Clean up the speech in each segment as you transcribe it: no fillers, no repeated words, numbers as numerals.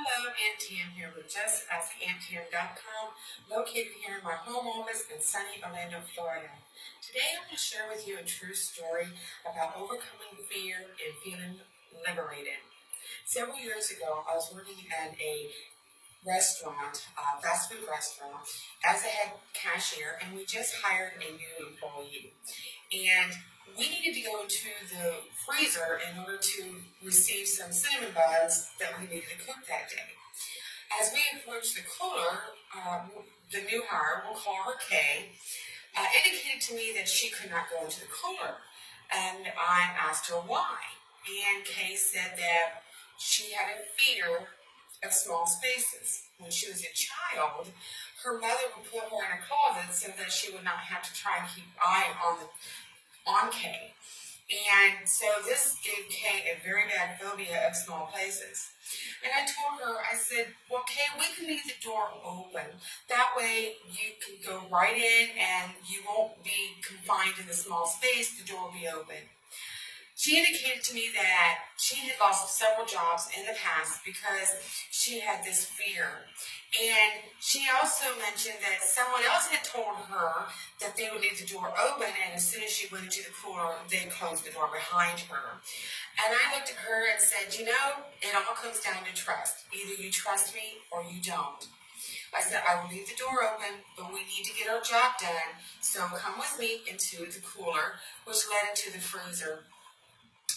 Hello, Aunt Tam here with JustAskAuntTam.com, located here in my home office in sunny Orlando, Florida. Today I'm going to share with you a true story about overcoming fear and feeling liberated. Several years ago, I was working at a restaurant, fast food restaurant, as a head cashier, and we just hired a new employee. And we needed to go into the freezer in order to receive some cinnamon buns that we needed to cook that day. As we approached the cooler, the new hire, we'll call her Kay, indicated to me that she could not go into the cooler. And I asked her why. And Kay said that she had a fear of small spaces. When she was a child, her mother would put her in a closet so that she would not have to try and keep eye on Kay. And so this gave Kay a very bad phobia of small places. And I told her, I said, well, Kay, we can leave the door open. That way you can go right in and you won't be confined in the small space. The door will be open. She indicated to me that she had lost several jobs in the past because she had this fear. And she also mentioned that someone else had told her that they would leave the door open, and as soon as she went into the cooler, they closed the door behind her. And I looked at her and said, you know, it all comes down to trust. Either you trust me or you don't. I said, I will leave the door open, but we need to get our job done. So come with me into the cooler, which led into the freezer.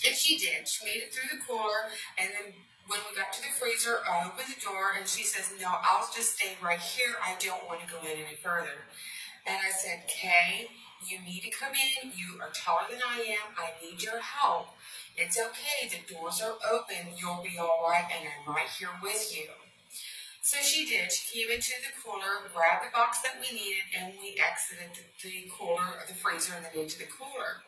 And she did. She made it through the cooler, and then when we got to the freezer, I opened the door, and she says, no, I'll just stay right here. I don't want to go in any further. And I said, Kay, you need to come in. You are taller than I am. I need your help. It's okay. The doors are open. You'll be all right, and I'm right here with you. So she did. She came into the cooler, grabbed the box that we needed, and we exited the cooler, the freezer, and then into the cooler.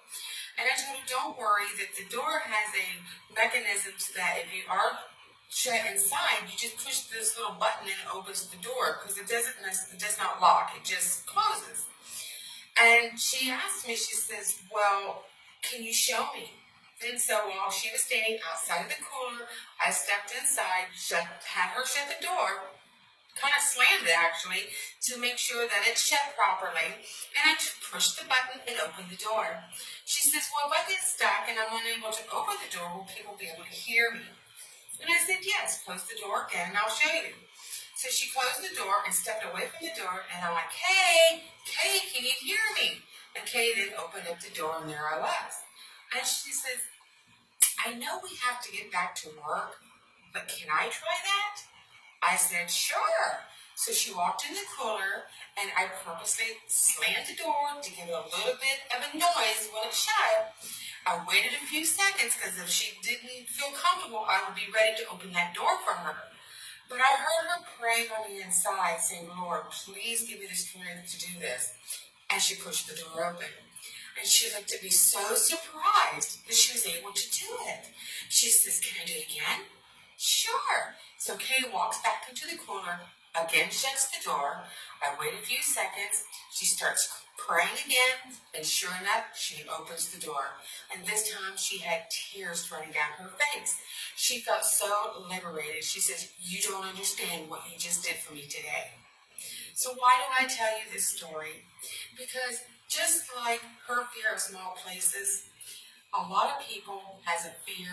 And I told her, don't worry, that the door has a mechanism so that if you are shut inside, you just push this little button and it opens the door because it does not lock, it just closes. And she asked me, she says, well, can you show me? And so while she was standing outside of the cooler, I stepped inside, had her shut the door, kind of slammed it actually, to make sure that it shut properly. And I pushed the button and opened the door. She says, well, if I get stuck and I'm unable to open the door, will people be able to hear me? And I said, yes, close the door again and I'll show you. So she closed the door and stepped away from the door, and I'm like, Kay, can you hear me? And Kay then opened up the door, and there I was. And she says, I know we have to get back to work, but can I try that? I said, sure. So she walked in the cooler, and I purposely slammed the door to give it a little bit of a noise when it shut. I waited a few seconds because if she didn't feel comfortable, I would be ready to open that door for her. But I heard her praying on the inside, saying, Lord, please give me the strength to do this. And she pushed the door open. And she looked at me so surprised that she was able to do it. She says, can I do it again? Sure. So Kay walks back into the corner, again shuts the door. I wait a few seconds. She starts praying again, and sure enough, she opens the door. And this time she had tears running down her face. She felt so liberated. She says, you don't understand what you just did for me today. So why do I tell you this story? Because just like her fear of small places, a lot of people has a fear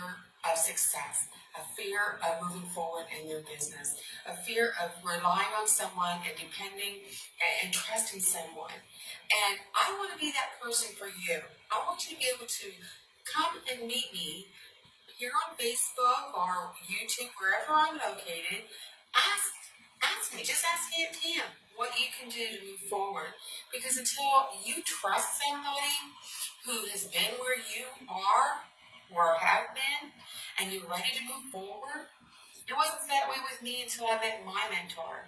of success, a fear of moving forward in their business, a fear of relying on someone and depending and trusting someone. And I want to be that person for you. I want you to be able to come and meet me here on Facebook or YouTube, wherever I'm located. Ask me, just ask Aunt Tam what you can do to move forward. Because until you trust somebody who has been where you are or have been, and you're ready to move forward, it wasn't that way with me until I met my mentor.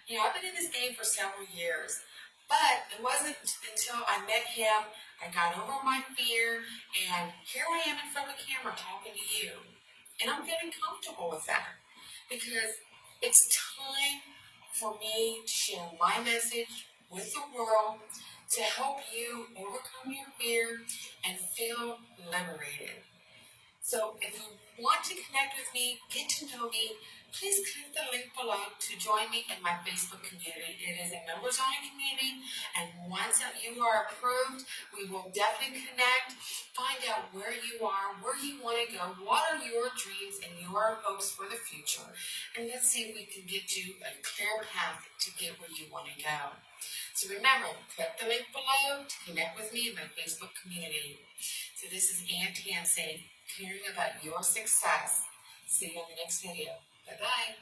You know, I've been in this game for several years, but it wasn't until I met him, I got over my fear, and here I am in front of the camera talking to you. And I'm feeling comfortable with that because it's time for me to share my message with the world to help you overcome your fear and feel liberated. So if you want to connect with me, get to know me, please click the link below to join me in my Facebook community. It is a members-only community, and once that you are approved, we will definitely connect, find out where you are, where you want to go, what are your dreams and your hopes for the future, and let's see if we can get you a clear path to get where you want to go. So remember, click the link below to connect with me in my Facebook community. So this is Aunt Tam saying, caring about your success. See you in the next video. Bye-bye.